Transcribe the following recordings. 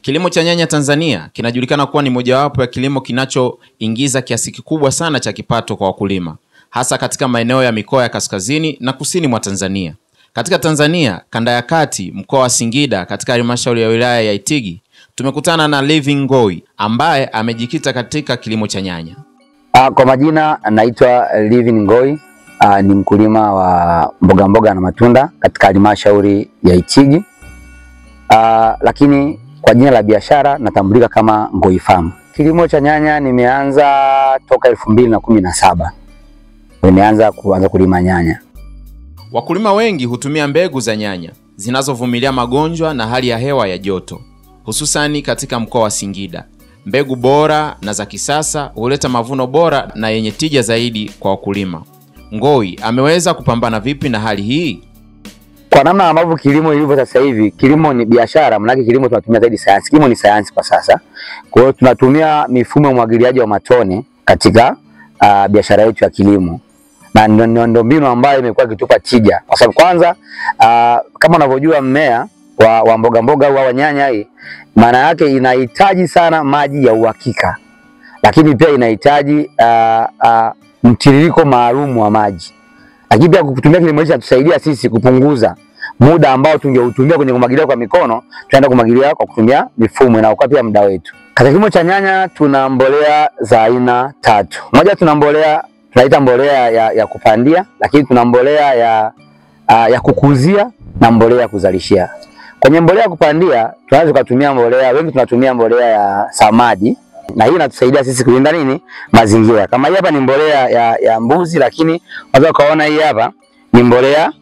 Kilimo cha nyanya Tanzania kinajulikana kuwa ni mojawapo ya kilimo kinachoingiza kiasi kikubwa sana cha kipato kwa wakulima, hasa katika maeneo ya mikoa ya kaskazini na kusini mwa Tanzania. Katika Tanzania, kanda ya kati, mkoa wa Singida, katika halmashauri ya wilaya ya Itigi, tumekutana na Living Ngoi ambaye amejikita katika kilimo cha nyanya. Kwa majina naitwa Living Ngoi, ni mkulima wa mboga mboga na matunda katika halmashauri ya Itigi. Lakini kwa jina la biashara natambulika kama Ngoi Farm. Kilimo cha nyanya nimeanza toka 2017. Nimeanza kulima nyanya. Wakulima wengi hutumia mbegu za nyanya zinazovumilia magonjwa na hali ya hewa ya joto, hususani katika mkoa wa Singida. Mbegu bora na za kisasa huleta mavuno bora na yenye tija zaidi kwa wakulima. Ngoi ameweza kupambana vipi na hali hii? Kwa namna ambavyo kilimo ilivyo sasa hivi, kilimo ni biashara, maana kilimo tunatumia zaidi sayansi. Kilimo ni sayansi kwa sasa. Kwa hiyo tunatumia mifumo ya umwagiliaji wa matone katika biashara yetu ya kilimo. Na ndio mbinu ambayo imekuwa ikitupa tija. Kwa sababu kwanza kama unavyojua mmea wa mboga mboga au wa nyanya hii, maana yake inahitaji sana maji ya uhakika. Lakini pia inahitaji mtiririko maalum wa maji. Lakini pia kutumia kilimo hichi tusaidia sisi kupunguza muda ambao tungeutumia kwenye kumwagilia kwa mikono, tunaenda kumwagilia kwa kutumia mifumo inaokoa pia muda wetu. Katika kilimo cha nyanya tuna mbolea za aina 3. Moja tuna mbolea tunaita mbolea ya kupandia, lakini tuna mbolea ya kukuzia na mbolea ya kuzalishia. Kwenye mbolea ya kupandia tunaweza kutumia mbolea, wengi tunatumia mbolea ya samadi, na hii inatusaidia sisi kulinda nini? Mazingira. Kama hii hapa ni mbolea ya mbuzi, lakini unaweza kaona hii hapa ni mbolea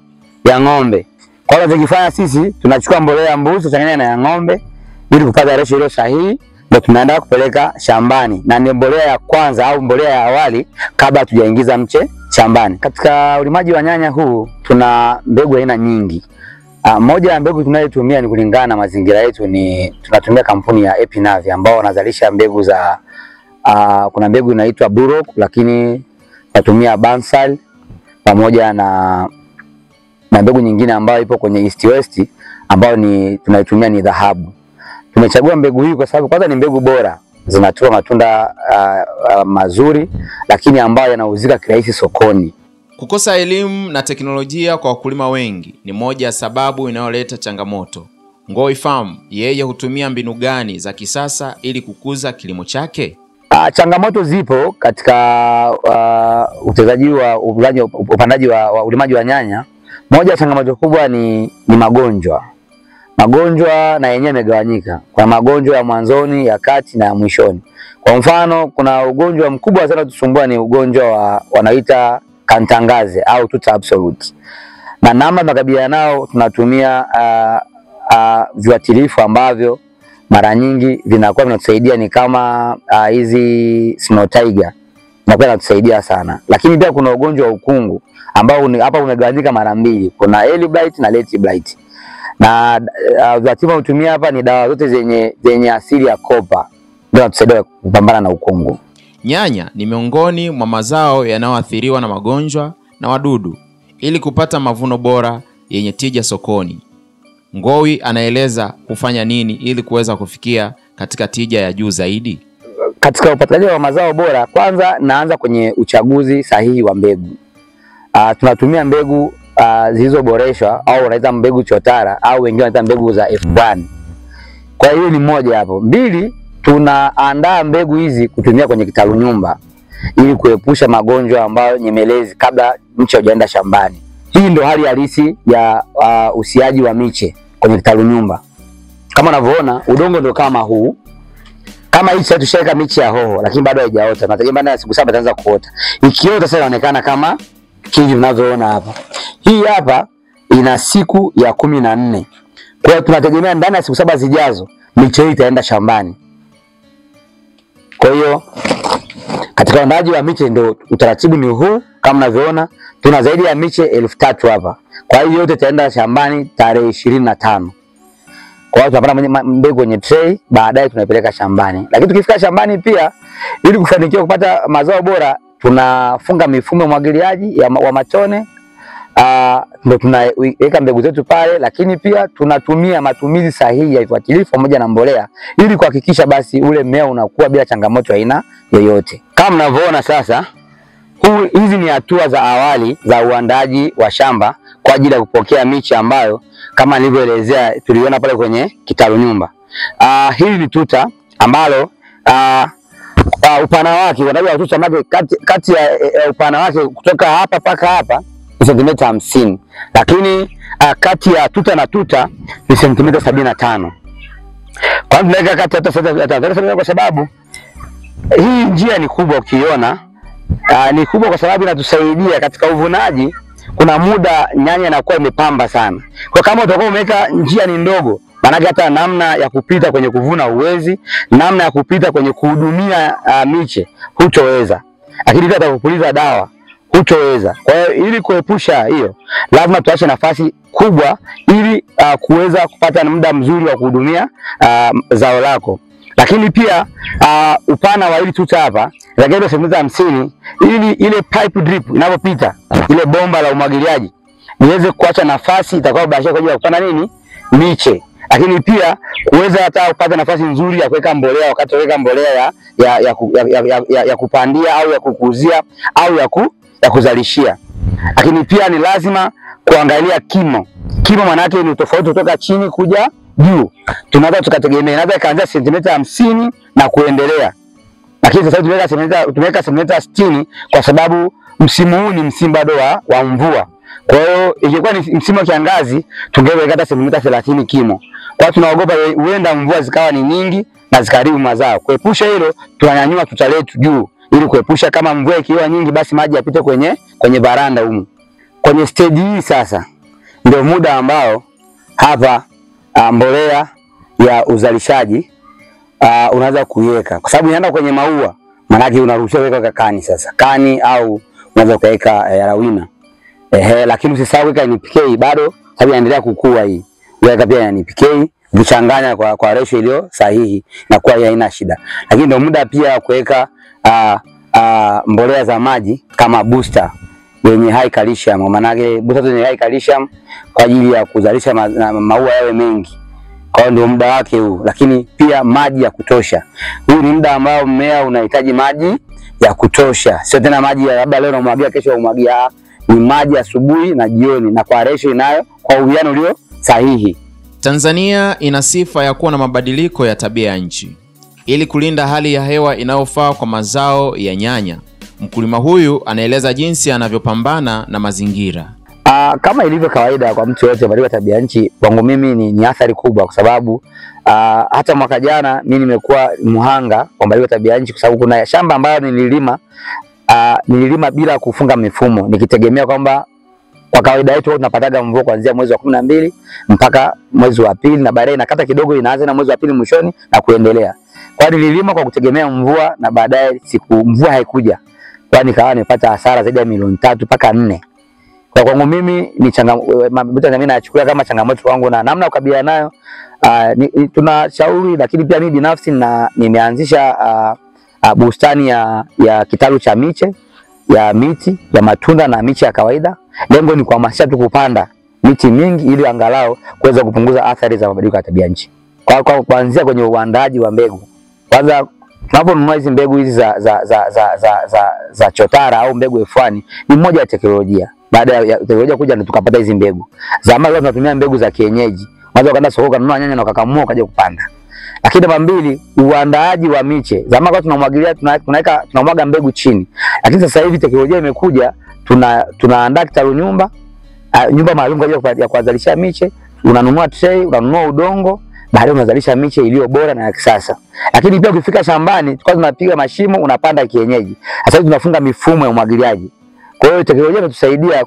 ya ng'ombe. Kwa hiyo tunachofanya sisi tunachukua mbolea ya mbuzi tuchanganya na ya ng'ombe ili kupata ratio ile sahihi, ndio tunaenda kupeleka shambani. Na ni mbolea ya kwanza au mbolea ya awali kabla tujaingiza mche shambani. Katika ulimaji wa nyanya huu tuna mbegu aina nyingi. Moja ya mbegu tunayotumia ni kulingana na mazingira yetu, ni tunatumia kampuni ya Epinavi ambao wanazalisha mbegu za kuna mbegu inaitwa Burok, lakini tunatumia Bansal pamoja na mbegu nyingine ambayo ipo kwenye East West ambayo tunaitumia ni dhahabu. Tumechagua mbegu hii kwa sababu kwanza ni mbegu bora, zinatoa matunda mazuri, lakini ambayo yanauzika kirahisi sokoni. Kukosa elimu na teknolojia kwa wakulima wengi ni moja ya sababu inayoleta changamoto. Ngoi Farm yeye hutumia mbinu gani za kisasa ili kukuza kilimo chake? Changamoto zipo katika utezaji wa upandaji wa ulimaji wa nyanya. Moja ya changamoto kubwa ni magonjwa. Magonjwa na yenyewe yamegawanyika. Kuna magonjwa ya mwanzoni, ya kati na ya mwishoni. Kwa mfano, kuna ugonjwa mkubwa sana tusumbua ni ugonjwa wanaita kantangaze au tuta absolute. Na namna tunakabiliana nao tunatumia viuatilifu ambavyo mara nyingi vinakuwa vinatusaidia, ni kama hizi Snow Tiger. Inakuwa inatusaidia sana. Lakini pia kuna ugonjwa wa ukungu ambao hapa umegawanyika mara mbili. Kuna early blight na late blight. Na viuatilifu tunatumia hapa ni dawa zote zenye asili ya kopa. Ndio inatusaidia kupambana na ukungu. Nyanya ni miongoni mwa mazao yanayoathiriwa na magonjwa na wadudu. Ili kupata mavuno bora yenye tija sokoni, Ngoi anaeleza kufanya nini ili kuweza kufikia katika tija ya juu zaidi. Katika upatikanaji wa mazao bora, kwanza naanza kwenye uchaguzi sahihi wa mbegu. Tunatumia mbegu zilizoboreshwa au wanaita mbegu chotara au wengine wanaita mbegu za F1. Kwa hiyo ni moja hapo. Mbili, tunaandaa mbegu hizi kutumia kwenye kitalu nyumba ili kuepusha magonjwa ambayo nyemelezi kabla mche hujaenda shambani. Hii ndio hali halisi ya usiaji wa miche kwenye kitalu nyumba. Kama unavyoona udongo ndio kama huu. Kama hii sasa tushaweka miche ya hoho lakini bado haijaota. Tunategemea baada ya siku 7 itaanza kuota. Ikiota sasa inaonekana kama hivi tunavyoona hapa. Hii hapa ina siku ya 14. Kwa hiyo tunategemea ndani ya siku 7 zijazo miche hii itaenda shambani. Kwa hiyo katika uandaaji wa miche ndio utaratibu ni huu. Kama unavyoona tuna zaidi ya miche 1000 hapa. Kwa hiyo yote itaenda shambani tarehe 25. Kwa hiyo tunapata mbegu kwenye tray, baadaye tunaipeleka shambani. Lakini tukifika shambani pia, ili kufanikiwa kupata mazao bora, tunafunga mifumo ya umwagiliaji wa matone ndio tunaweka mbegu zetu pale, lakini pia tunatumia matumizi sahihi ya viuatilifu pamoja na mbolea ili kuhakikisha basi ule mmea unakuwa bila changamoto aina yoyote. Kama mnavyoona sasa, hizi ni hatua za awali za uandaji wa shamba kwa ajili ya kupokea miche ambayo kama nilivyoelezea tuliona pale kwenye kitalu nyumba. Hili ni tuta ambalo upana wake unajua tuta kati ya upana wake kutoka hapa paka hapa ni sentimita 50, lakini kati ya tuta na tuta ni sentimita 75. Kwa nini tunaweka kati ya tuta kwa sababu hii njia ni kubwa, ukiona ni kubwa kwa sababu inatusaidia katika uvunaji. Kuna muda nyanya inakuwa imepamba sana, kwa kama utakuwa umeweka njia ni ndogo, maana hata namna ya kupita kwenye kuvuna uwezi, namna ya kupita kwenye kuhudumia miche hutoweza, lakini pia atakupuliza dawa hutoweza. Kwa hiyo ili kuepusha hiyo, lazima tuache nafasi kubwa ili kuweza kupata muda mzuri wa kuhudumia zao lako. Lakini pia upana wa hili tuta hapa zaidi sentimita 50 ili ile pipe drip inapopita ile bomba la umwagiliaji niweze kuacha nafasi itakayobashia kwa ajili ya kupanda nini miche, lakini pia kuweza hata kupata nafasi nzuri ya kuweka mbolea wakati weka mbolea ya kupandia au ya kukuzia au ya kuzalishia. Lakini pia ni lazima kuangalia kimo. Kimo maana yake ni tofauti kutoka chini kuja juu. Tunaweza tukategemea inaweza kuanzia sentimita 50 na kuendelea. Lakini sasa tumeweka sentimita 60 kwa sababu msimu huu ni msimu bado wa mvua. Kwa hiyo ingekuwa ni msimu wa kiangazi tungeweka hata sentimita 30 kimo. Kwa hiyo tunaogopa huenda mvua zikawa ni nyingi na zikaribu mazao. Kuepusha hilo tunanyanyua tuta letu juu ili kuepusha kama mvua ikiwa nyingi basi maji yapite kwenye baranda humu. Kwenye stage hii sasa ndio muda ambao hapa mbolea ya uzalishaji unaweza kuiweka, kwa sababu inaenda kwenye maua, maana yake unaruhusiwa kuweka kani sasa. Kani au unaweza kuweka rawina. Lakini usisahau kuweka NPK bado, sababu inaendelea kukua hii. Weka pia NPK, vichanganya kwa ratio iliyo sahihi na kwa haina shida. Lakini ndio muda pia kuweka mbolea za maji kama booster yenye high calcium, maana yake booster yenye high calcium kwa ajili ya kuzalisha maua yawe mengi. Kwa hiyo ndio muda wake huu, lakini pia maji ya kutosha. Huu ni muda ambao mmea unahitaji maji ya kutosha. Sio tena maji ya labda leo unamwagia kesho unamwagia, ni maji asubuhi na jioni na kwa ratio inayo kwa uwiano ulio sahihi. Tanzania ina sifa ya kuwa na mabadiliko ya tabia ya nchi. Ili kulinda hali ya hewa inayofaa kwa mazao ya nyanya, mkulima huyu anaeleza jinsi anavyopambana na mazingira. Kama ilivyo kawaida kwa mtu yote mabadiliko ya tabia nchi, kwangu mimi ni athari kubwa, kwa sababu hata mwaka jana mimi nimekuwa muhanga wa mabadiliko ya tabia nchi, kwa sababu kuna shamba ambayo nililima bila kufunga mifumo, nikitegemea kwamba kwa kawaida yetu tunapataga mvua kuanzia mwezi wa 12 mpaka mwezi wa pili, na baadaye inakata kidogo inaanza na mwezi wa pili mwishoni na kuendelea. Kwa nililima kwa kutegemea mvua, na baadaye mvua haikuja, kwa nikawa nimepata hasara zaidi ya milioni 3 mpaka 4. Kwa kwangu mimi ni changamoto, mimi nachukulia kama changamoto kwangu, na namna kukabiliana nayo tunashauri. Lakini pia mimi binafsi nimeanzisha bustani ya kitalu cha miche ya miti ya matunda na miche ya kawaida. Lengo ni kuhamasisha tu kupanda miti mingi ili angalau kuweza kupunguza athari za mabadiliko ya tabia nchi. Kwa kuanzia kwenye uandaji wa mbegu. Kwanza tunaponunua hizi mbegu hizi za chotara au mbegu F1 ni moja ya teknolojia. Baada ya teknolojia kuja ndio tukapata hizi mbegu. Zamani tunatumia mbegu za kienyeji. Unaweza kwenda sokoni kununua nyanya na ukakamua ukaje kupanda. Lakini namba 2, uandaaji wa miche. Zamani kwa tunamwagilia tunamwaga mbegu chini. Lakini sasa hivi teknolojia imekuja, tunaandaa kitalu nyumba maalum kwa ajili ya kuzalisha miche. Unanunua tray, unanunua udongo, baadaye unazalisha miche iliyo bora na ya kisasa. Lakini pia ukifika shambani tukao tunapiga mashimo, unapanda kienyeji. Sasa hivi tunafunga mifumo ya umwagiliaji. Kwa hiyo teknolojia inatusaidia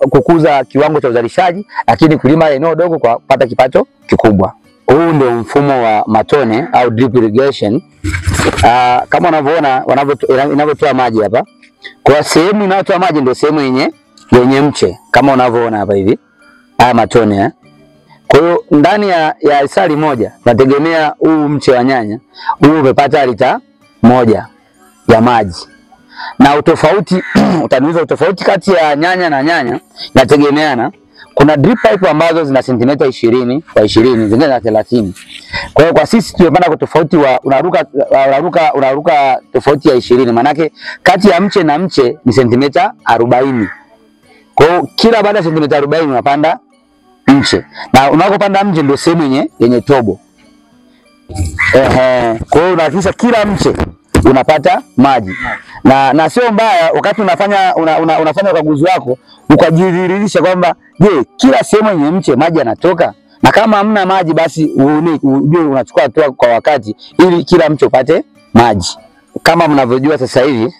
kukuza kiwango cha uzalishaji, lakini kulima eneo dogo kwa kupata kipato kikubwa. Huu ndio mfumo wa matone au drip irrigation. Kama unavyoona inavyotoa maji hapa. Kwa sehemu inayotoa maji ndio sehemu yenye mche kama unavyoona hapa hivi. Haya matone. Kwa hiyo ndani ya isali moja tunategemea huu mche wa nyanya huu umepata lita 1 ya maji. Na utofauti utaniuliza utofauti kati ya nyanya na nyanya inategemeana. Kuna drip pipe ambazo zina sentimita 20 kwa 20, zingine na 30. Kwa hiyo kwa sisi tumepanda kwa tofauti wa unaruka tofauti ya 20. Maana yake kati ya mche na mche ni sentimita 40. Kwa hiyo kila baada ya sentimita 40 unapanda mche. Na unapopanda mche ndio sehemu yenye tobo. Kwa hiyo unahakikisha kila mche unapata maji. Na sio mbaya wakati unafanya ukaguzi wako ukajidhihirisha kwamba je, kila sehemu yenye mche maji yanatoka, na kama hamna maji basi ujue unachukua hatua kwa wakati ili kila mche upate maji. Kama mnavyojua sasa hivi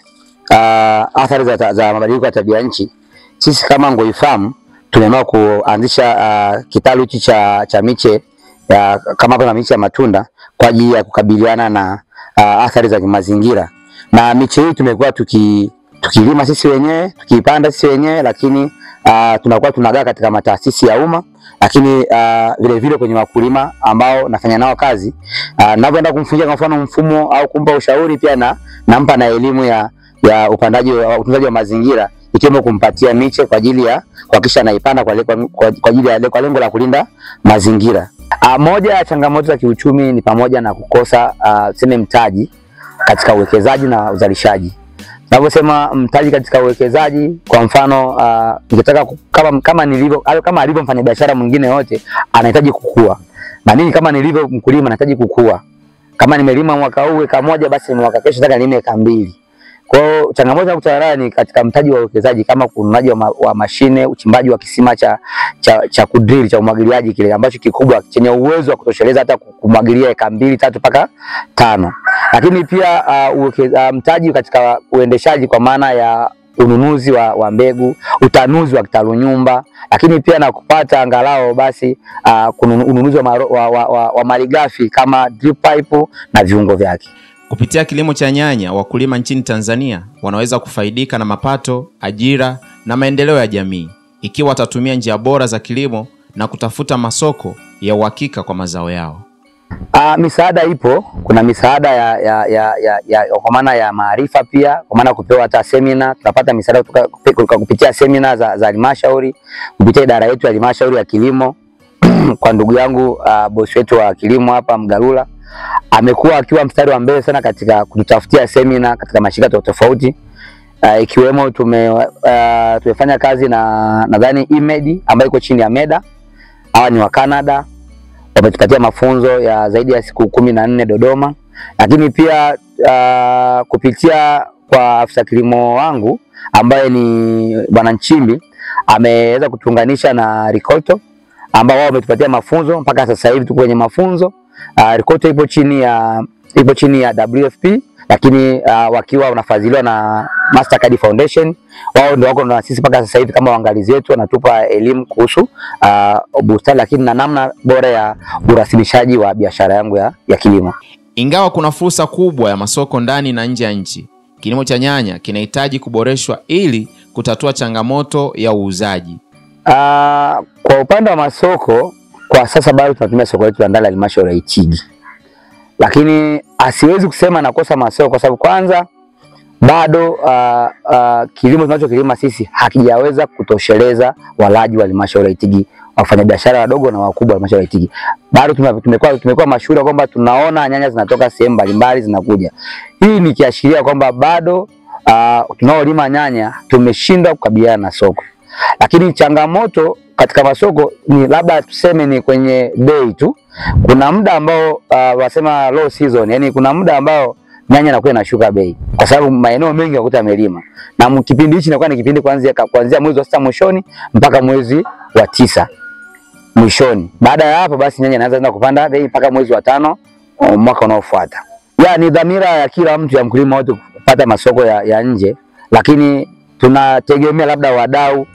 athari za mabadiliko ya tabia nchi, sisi kama Ngoi Farm tumeamua kuanzisha kitalu hichi cha miche kama kuna miche ya matunda kwa ajili ya kukabiliana na athari za kimazingira. Na miche hii tumekuwa tukilima sisi wenyewe, tukiipanda sisi wenyewe, lakini tunakuwa tunagawa katika mataasisi ya umma, lakini vile vile kwenye wakulima ambao nafanya nao kazi. Ninapoenda kumfungia kwa mfano mfumo au kumpa ushauri, pia nampa na elimu ya utunzaji wa mazingira, ikiwemo kumpatia miche kwa ajili ya kuhakikisha anaipanda kwa ajili ya lengo la kulinda mazingira. Moja ya changamoto za kiuchumi ni pamoja na kukosa mtaji katika uwekezaji na uzalishaji. Naposema mtaji katika uwekezaji, kwa mfano ningetaka kama alivyo mfanyabiashara mwingine yote anahitaji kukua. Na mimi kama nilivyo mkulima nahitaji kukua. Kama nimelima mwaka huu eka moja, basi mwaka kesho nataka nilime eka 2. Kwa hiyo changamoto kutana ni katika mtaji wa uwekezaji, kama ununuaji wa mashine, uchimbaji wa kisima cha kudrill cha umwagiliaji kile ambacho kikubwa chenye uwezo wa kutosheleza hata kumwagilia eka 2, 3 mpaka 5. Lakini pia mtaji katika uendeshaji kwa maana ya ununuzi wa mbegu, utanuzi wa kitalu nyumba, lakini pia na kupata angalau basi ununuzi wa malighafi kama drip pipe na viungo vyake. Kupitia kilimo cha nyanya, wakulima nchini Tanzania wanaweza kufaidika na mapato, ajira na maendeleo ya jamii ikiwa watatumia njia bora za kilimo na kutafuta masoko ya uhakika kwa mazao yao. Misaada ipo. Kuna misaada kwa maana ya maarifa, pia kwa maana kupewa hata semina. Tunapata misaada kupitia semina za halmashauri, kupitia idara yetu ya halmashauri ya kilimo. Kwa ndugu yangu bosi wetu wa kilimo hapa Mgalula amekuwa akiwa mstari wa mbele sana katika kututafutia semina katika mashirika tofauti, ikiwemo tumefanya kazi na nadhani IMED ambayo iko chini ya MEDA. Hawa ni wa Canada, wametupatia mafunzo ya zaidi ya siku 14 Dodoma. Lakini pia kupitia kwa afisa kilimo wangu ambaye ni Bwana Nchimbi, ameweza kutuunganisha na Ricoto ambao wao wametupatia mafunzo. Mpaka sasa hivi tuko kwenye mafunzo. Ricoto ipo chini ya WFP, lakini wakiwa wanafadhiliwa na Mastercard Foundation. Wao ndio wako na sisi mpaka sasa hivi kama waangalizi wetu, wanatupa elimu kuhusu bustani, lakini na namna bora ya urasimishaji wa biashara yangu ya kilimo. Ingawa kuna fursa kubwa ya masoko ndani na nje ya nchi, kilimo cha nyanya kinahitaji kuboreshwa ili kutatua changamoto ya uuzaji. Kwa upande wa masoko, kwa sasa bado tunatumia soko letu la ndani la halmashauri ya Itigi. Lakini asiwezi kusema nakosa masoko kwa sababu kwanza bado kilimo tunachokilima sisi hakijaweza kutosheleza walaji wa halmashauri ya Itigi, wafanyabiashara wadogo na wakubwa wa halmashauri ya Itigi. Bado tumekuwa mashuhuda kwamba tunaona nyanya zinatoka sehemu mbalimbali zinakuja. Hii ni kiashiria kwamba bado tunaolima nyanya tumeshindwa kukabiliana na soko. Lakini changamoto katika masoko ni labda tuseme ni kwenye bei tu. Kuna muda ambao wasema low season, yani kuna muda ambao nyanya inakuwa inashuka bei kwa sababu maeneo mengi yakuta yamelima. Na kipindi hichi inakuwa ni kipindi kuanzia mwezi wa 6 mwishoni mpaka mwezi wa 9 mwishoni. Baada ya hapo basi nyanya inaanza kupanda bei mpaka mwezi wa 5 mwaka unaofuata. Ni dhamira ya kila mtu ya mkulima wote kupata masoko ya nje, lakini tunategemea labda wadau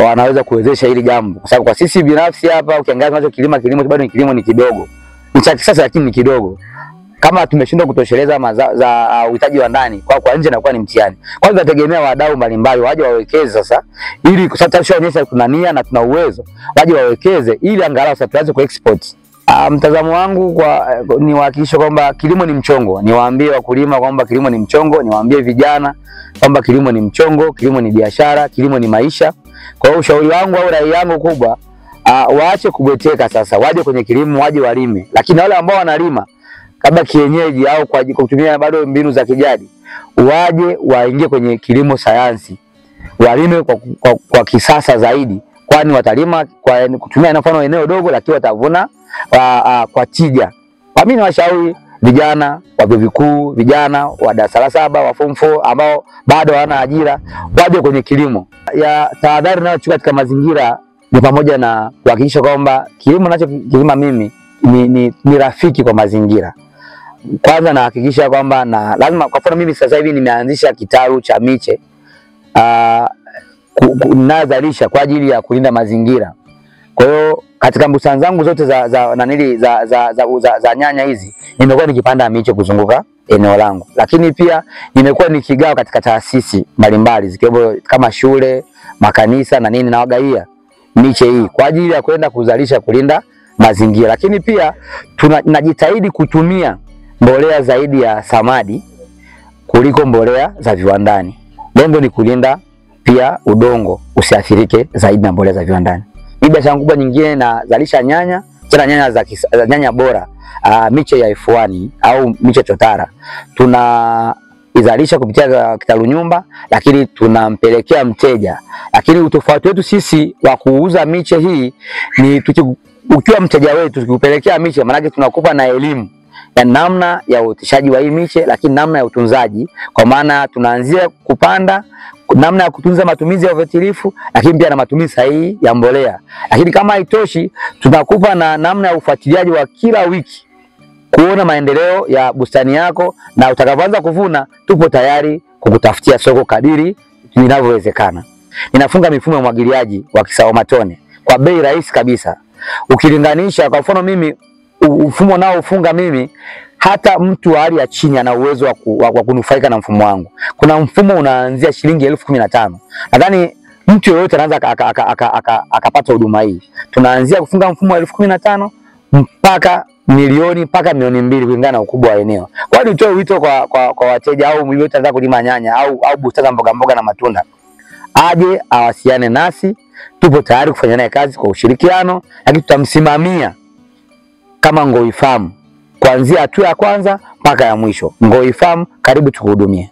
wanaweza kuwezesha hili jambo. Kwa sababu kwa sisi binafsi hapa ukiangalia tunacho kilimo bado ni kilimo ni kidogo. Ni cha kisasa lakini ni kidogo. Kama tumeshindwa kutosheleza mazao za uhitaji wa ndani, kwa nje inakuwa ni mtihani. Kwa hiyo tunategemea wadau mbalimbali waje wawekeze sasa, ili sasa tushaonyesha tuna nia na tuna uwezo, waje wawekeze ili angalau sasa tuanze kuexport Mtazamo wangu ni uhakikisha kwamba kilimo ni mchongo. Niwaambie wakulima kwamba kilimo ni mchongo, niwaambie vijana kwamba kilimo ni mchongo, kilimo ni biashara, kilimo ni maisha. Kwa hiyo ushauri wangu au rai yangu kubwa, waache kubweteka sasa, waje kwenye kilimo, waje walime. Lakini wale ambao wanalima kabla kienyeji au kwa kutumia bado mbinu za kijadi, waje waingie kwenye kilimo sayansi. Walime kwa kisasa zaidi, kwani watalima kwa kutumia mfano eneo dogo lakini watavuna kwa tija. Kwa mimi nawashauri vijana wa vyuo vikuu, vijana wa darasa la 7, wa form 4 ambao bado hawana ajira, waje kwenye kilimo. Ya tahadhari ninayochukua katika mazingira ni pamoja na kuhakikisha kwamba kilimo ninachokilima mimi ni rafiki kwa mazingira. Kwanza nahakikisha kwamba lazima, kwa mfano mimi sasa hivi nimeanzisha kitalu cha miche nazalisha kwa ajili ya kulinda mazingira. Kwa hiyo katika bustani zangu zote za nyanya hizi nimekuwa nikipanda miche kuzunguka eneo langu. Lakini pia nimekuwa nikigawa katika taasisi mbalimbali zikiwemo kama shule, makanisa na nini, na wagaia miche hii kwa ajili ya kwenda kuzalisha kulinda mazingira. Lakini pia tunajitahidi kutumia mbolea zaidi ya samadi kuliko mbolea za viwandani. Lengo ni kulinda pia udongo usiathirike zaidi na mbolea za viwandani. Hii biashara kubwa nyingine nazalisha nyanya, tena nyanya za nyanya bora, miche ya F1 au miche chotara. Tunaizalisha kupitia kitalu nyumba, lakini tunampelekea mteja. Lakini utofauti wetu sisi wa kuuza miche hii ni ukiwa mteja wetu tukikupelekea miche, maana yake tunakupa na elimu ya namna ya uoteshaji wa hii miche, lakini namna ya utunzaji, kwa maana tunaanzia kupanda, namna ya kutunza, matumizi ya viuatilifu, lakini pia na matumizi sahihi ya mbolea. Lakini kama haitoshi, tunakupa na namna ya ufuatiliaji wa kila wiki kuona maendeleo ya bustani yako, na utakapoanza kuvuna tupo tayari kukutafutia soko kadiri inavyowezekana. Ninafunga mifumo ya umwagiliaji wa kisawa matone kwa bei rahisi kabisa. Ukilinganisha kwa mfano mimi mfumo nao ufunga mimi, hata mtu wa hali ya chini ana uwezo wa kunufaika na mfumo wangu. Kuna mfumo unaanzia shilingi 15,000. Nadhani mtu yeyote anaweza akapata huduma hii. Tunaanzia kufunga mfumo wa 15,000 mpaka milioni, mpaka milioni 2 kulingana na ukubwa wa eneo. Kwa hiyo nitoe wito kwa wateja au yeyote anataka kulima nyanya au bustani za mboga na matunda, aje awasiliane nasi. Tupo tayari kufanya naye kazi kwa ushirikiano, lakini tutamsimamia kama Ngoi Farm kuanzia hatua ya kwanza mpaka ya mwisho. Ngoi Farm, karibu tukuhudumie.